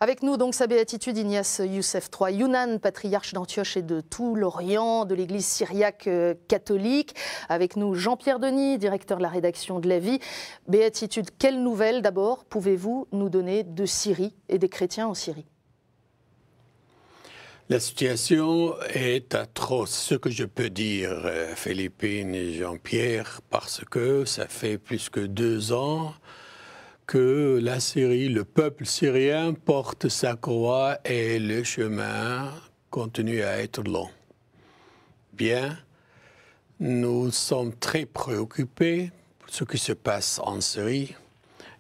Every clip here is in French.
Avec nous, donc, sa béatitude, Ignace Youssef III Younan, patriarche d'Antioche et de tout l'Orient, de l'Église syriaque catholique. Avec nous, Jean-Pierre Denis, directeur de la rédaction de La Vie. Béatitude, quelle nouvelle, d'abord, pouvez-vous nous donner de Syrie et des chrétiens en Syrie? La situation est atroce, ce que je peux dire, Philippine et Jean-Pierre, parce que ça fait plus que 2 ans que la Syrie, le peuple syrien porte sa croix et le chemin continue à être long. Bien, nous sommes très préoccupés par ce qui se passe en Syrie.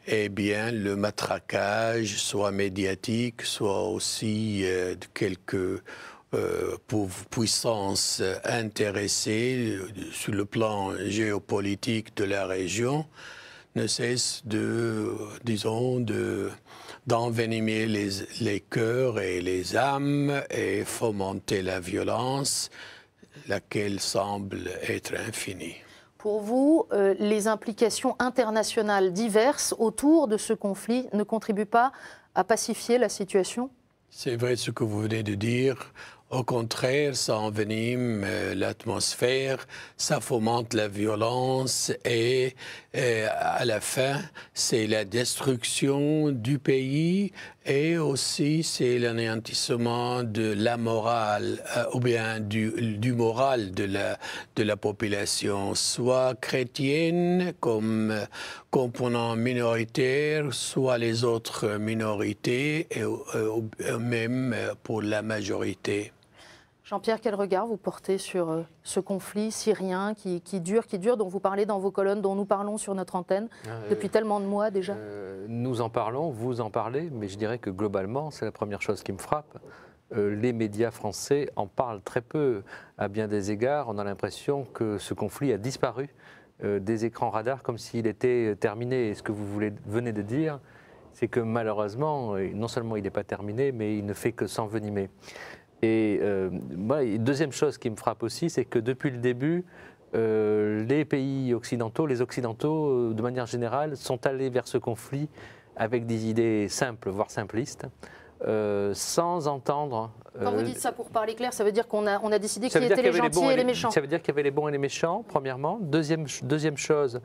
Eh bien, le matraquage, soit médiatique, soit aussi de quelques puissances intéressées sur le plan géopolitique de la région, ne cesse d'envenimer les cœurs et les âmes et fomenter la violence, laquelle semble être infinie. Pour vous, les implications internationales diverses autour de ce conflit ne contribuent pas à pacifier la situation? C'est vrai ce que vous venez de dire. Au contraire, ça envenime l'atmosphère, ça fomente la violence et à la fin, c'est la destruction du pays et aussi c'est l'anéantissement de la morale ou bien du moral de la population, soit chrétienne comme component minoritaire, soit les autres minorités et même pour la majorité. Jean-Pierre, quel regard vous portez sur ce conflit syrien qui dure, dont vous parlez dans vos colonnes, dont nous parlons sur notre antenne depuis tellement de mois déjà? Nous en parlons, vous en parlez, mais je dirais que globalement, c'est la première chose qui me frappe. Les médias français en parlent très peu. À bien des égards, on a l'impression que ce conflit a disparu des écrans radars comme s'il était terminé. Et ce que vous venez de dire, c'est que malheureusement, non seulement il n'est pas terminé, mais il ne fait que s'envenimer. Et deuxième chose qui me frappe aussi, c'est que depuis le début, les pays occidentaux, les occidentaux de manière générale, sont allés vers ce conflit avec des idées simples, voire simplistes, sans entendre... Quand vous dites ça pour parler clair, ça veut dire qu'on a décidé qui étaient les gentils et les méchants? Ça veut dire qu'il y avait les bons et les méchants, premièrement. Deuxième chose,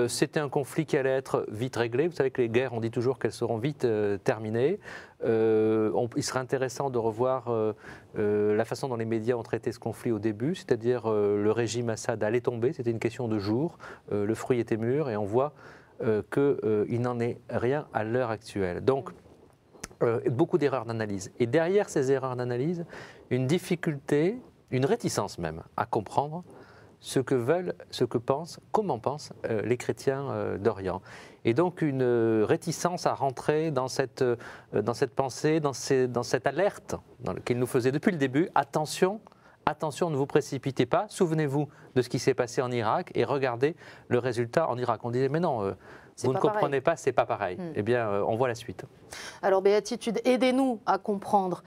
c'était un conflit qui allait être vite réglé. Vous savez que les guerres, on dit toujours qu'elles seront vite terminées. Il serait intéressant de revoir la façon dont les médias ont traité ce conflit au début, c'est-à-dire le régime Assad allait tomber, c'était une question de jours, le fruit était mûr et on voit qu'il n'en est rien à l'heure actuelle. Donc, beaucoup d'erreurs d'analyse. Et derrière ces erreurs d'analyse, une difficulté, une réticence même, à comprendre ce que veulent, ce que pensent, comment pensent les chrétiens d'Orient. Et donc une réticence à rentrer dans cette pensée, dans cette alerte qu'il nous faisait depuis le début. Attention, attention, ne vous précipitez pas. Souvenez-vous de ce qui s'est passé en Irak et regardez le résultat en Irak. On disait, mais non, vous ne comprenez pas, c'est pas pareil. Eh bien, on voit la suite. Alors, Béatitude, aidez-nous à comprendre.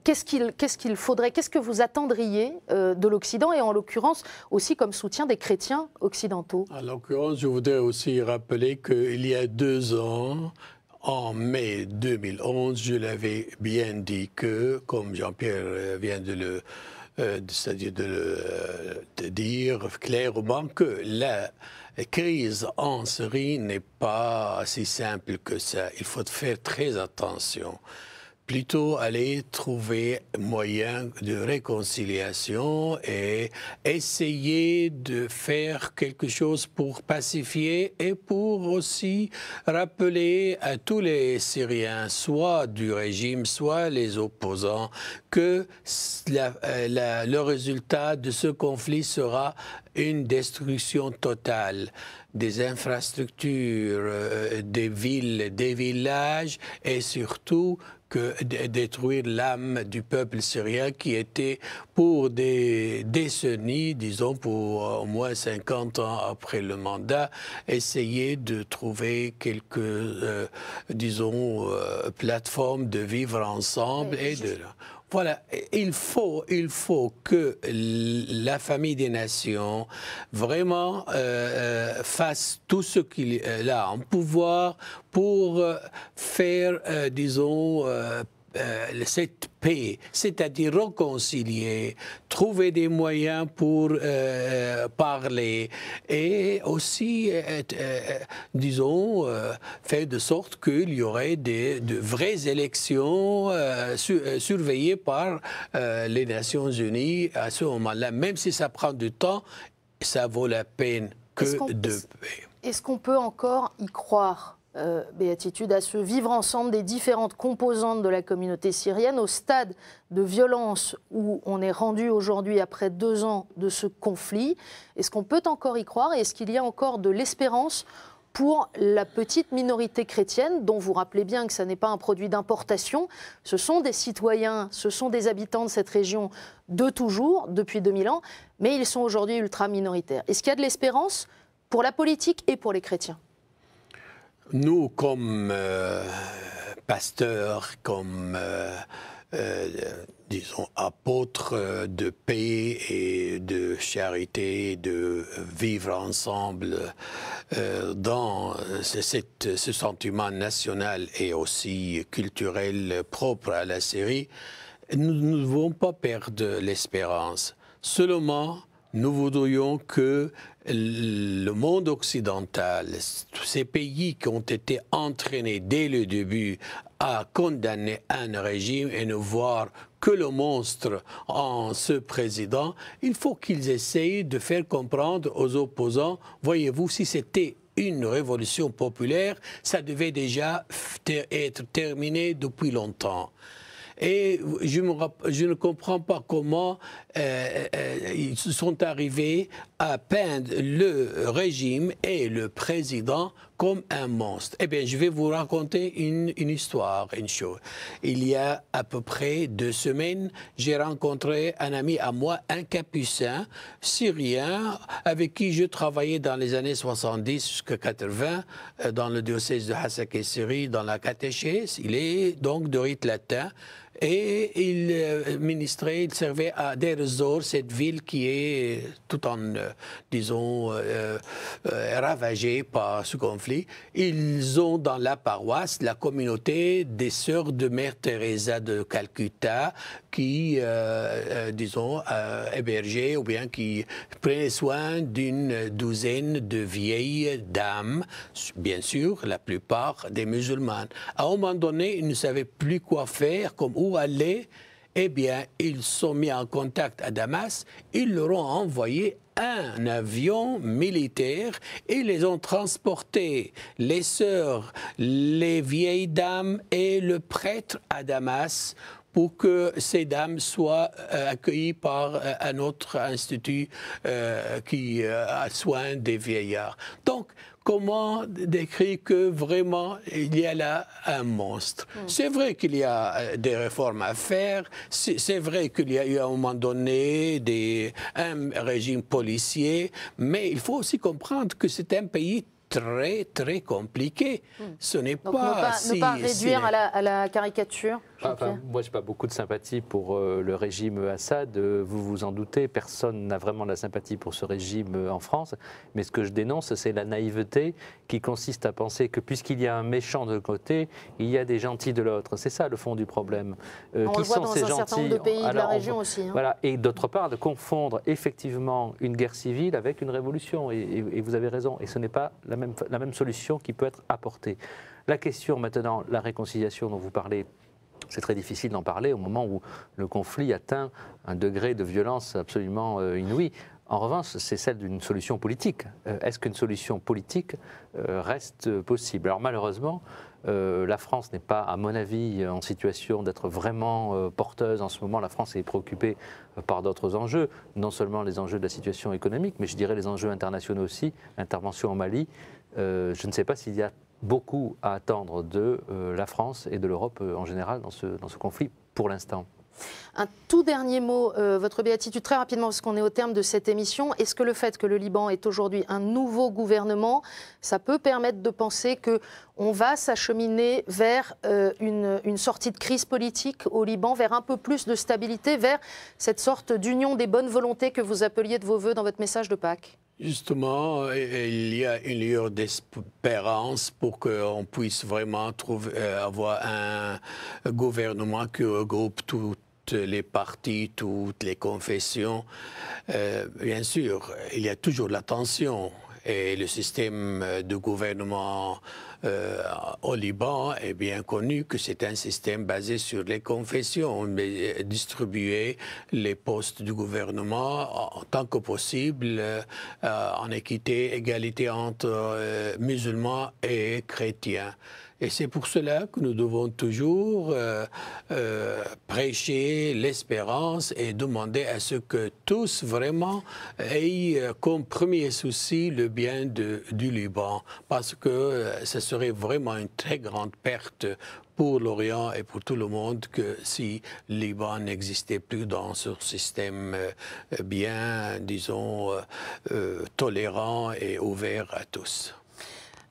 Qu'est-ce qu'il faudrait, qu'est-ce que vous attendriez de l'Occident et en l'occurrence aussi comme soutien des chrétiens occidentaux? En l'occurrence, je voudrais aussi rappeler qu'il y a 2 ans, en mai 2011, je l'avais bien dit que, comme Jean-Pierre vient de dire clairement, que la crise en Syrie n'est pas si simple que ça. Il faut faire très attention. Plutôt aller trouver moyen de réconciliation et essayer de faire quelque chose pour pacifier et pour aussi rappeler à tous les Syriens, soit du régime, soit les opposants, que le résultat de ce conflit sera une destruction totale des infrastructures, des villes, des villages et surtout que détruire l'âme du peuple syrien qui était pour des décennies, disons pour au moins 50 ans après le mandat, essayer de trouver quelques, plateformes de vivre ensemble et de... Voilà, il faut que la famille des nations vraiment fasse tout ce qu'il a en pouvoir pour faire, disons, cette paix, c'est-à-dire réconcilier, trouver des moyens pour parler et aussi, disons, faire de sorte qu'il y aurait de vraies élections surveillées par les Nations Unies à ce moment-là. Même si ça prend du temps, ça vaut la peine que de paix. Est-ce qu'on peut encore y croire, Béatitude, à ce vivre ensemble des différentes composantes de la communauté syrienne au stade de violence où on est rendu aujourd'hui après 2 ans de ce conflit? Est-ce qu'on peut encore y croire et est-ce qu'il y a encore de l'espérance pour la petite minorité chrétienne, dont vous rappelez bien que ce n'est pas un produit d'importation, ce sont des citoyens, ce sont des habitants de cette région de toujours, depuis 2000 ans, mais ils sont aujourd'hui ultra minoritaires. Est-ce qu'il y a de l'espérance pour la politique et pour les chrétiens? Nous, comme pasteurs, comme, disons, apôtres de paix et de charité, de vivre ensemble dans ce sentiment national et aussi culturel propre à la Syrie, nous ne devons pas perdre l'espérance. Seulement, nous voudrions que le monde occidental, tous ces pays qui ont été entraînés dès le début à condamner un régime et ne voir que le monstre en ce président, il faut qu'ils essayent de faire comprendre aux opposants, voyez-vous, si c'était une révolution populaire, ça devait déjà être terminé depuis longtemps. Et je ne comprends pas comment ils sont arrivés à peindre le régime et le président comme un monstre. Eh bien, je vais vous raconter une histoire, une chose. Il y a à peu près 2 semaines, j'ai rencontré un ami à moi, un capucin syrien, avec qui je travaillais dans les années 70 jusqu'à 80, dans le diocèse de Hassak et Syrie, dans la catéchèse. Il est donc de rite latin. Et il ministrait, il servait à Deir ez-Zor, cette ville qui est tout en, disons, ravagée par ce conflit. Ils ont dans la paroisse la communauté des sœurs de Mère Teresa de Calcutta qui, disons, hébergeaient ou bien qui prenaient soin d'une douzaine de vieilles dames, bien sûr, la plupart des musulmanes. À un moment donné, ils ne savaient plus quoi faire, comme où aller. Eh bien, ils sont mis en contact à Damas, ils leur ont envoyé un avion militaire et les ont transportés, les sœurs, les vieilles dames et le prêtre à Damas, pour que ces dames soient accueillies par un autre institut qui a soin des vieillards. Donc, comment décrire que vraiment il y a là un monstre? C'est vrai qu'il y a des réformes à faire, c'est vrai qu'il y a eu à un moment donné un régime policier, mais il faut aussi comprendre que c'est un pays très, très compliqué. Ce n'est pas ne pas réduire à la caricature. Enfin, moi, je n'ai pas beaucoup de sympathie pour le régime Assad. Vous vous en doutez, personne n'a vraiment de la sympathie pour ce régime en France. Mais ce que je dénonce, c'est la naïveté qui consiste à penser que puisqu'il y a un méchant de côté, il y a des gentils de l'autre. C'est ça le fond du problème. On le voit dans un certain nombre de pays de la région aussi. Voilà. Et d'autre part, de confondre effectivement une guerre civile avec une révolution. Et vous avez raison. Et ce n'est pas la même solution qui peut être apportée. La question maintenant, la réconciliation dont vous parlez, c'est très difficile d'en parler au moment où le conflit atteint un degré de violence absolument inouï. En revanche, c'est celle d'une solution politique. Est-ce qu'une solution politique reste possible? Alors malheureusement, la France n'est pas, à mon avis, en situation d'être vraiment porteuse. En ce moment, la France est préoccupée par d'autres enjeux, non seulement les enjeux de la situation économique, mais je dirais les enjeux internationaux aussi, l'intervention au Mali. Je ne sais pas s'il y a beaucoup à attendre de la France et de l'Europe en général dans ce conflit pour l'instant. Un tout dernier mot, votre béatitude, très rapidement, parce qu'on est au terme de cette émission. Est-ce que le fait que le Liban ait aujourd'hui un nouveau gouvernement, ça peut permettre de penser qu'on va s'acheminer vers une sortie de crise politique au Liban, vers un peu plus de stabilité, vers cette sorte d'union des bonnes volontés que vous appeliez de vos voeux dans votre message de Pâques? Justement, il y a une lueur d'espérance pour qu'on puisse vraiment avoir un gouvernement qui regroupe toutes les partis, toutes les confessions. Bien sûr, il y a toujours la tension. Et le système de gouvernement au Liban est bien connu que c'est un système basé sur les confessions, mais distribuer les postes du gouvernement en tant que possible, en équité, égalité entre musulmans et chrétiens. Et c'est pour cela que nous devons toujours prêcher l'espérance et demander à ce que tous vraiment aient comme premier souci le bien du Liban, parce que ce serait vraiment une très grande perte pour l'Orient et pour tout le monde que si le Liban n'existait plus dans ce système bien, disons, tolérant et ouvert à tous.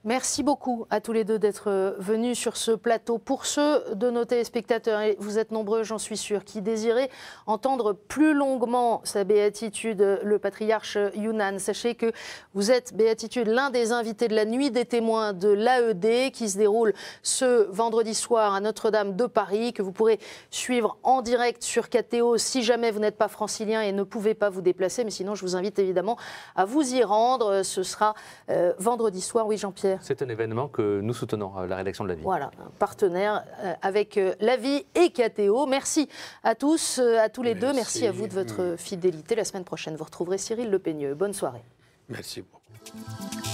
Merci beaucoup à tous les deux d'être venus sur ce plateau. Pour ceux de nos téléspectateurs, et vous êtes nombreux, j'en suis sûre, qui désiraient entendre plus longuement sa béatitude, le patriarche Younan, sachez que vous êtes, béatitude, l'un des invités de la nuit des témoins de l'AED qui se déroule ce vendredi soir à Notre-Dame de Paris, que vous pourrez suivre en direct sur KTO si jamais vous n'êtes pas francilien et ne pouvez pas vous déplacer. Mais sinon, je vous invite évidemment à vous y rendre. Ce sera vendredi soir. Oui, Jean-Pierre. C'est un événement que nous soutenons, la rédaction de La Vie. Voilà, un partenaire avec La Vie et KTO. Merci à tous, à tous les deux. Merci à vous de votre fidélité. La semaine prochaine, vous retrouverez Cyril Le Peigneux. Bonne soirée. Merci beaucoup.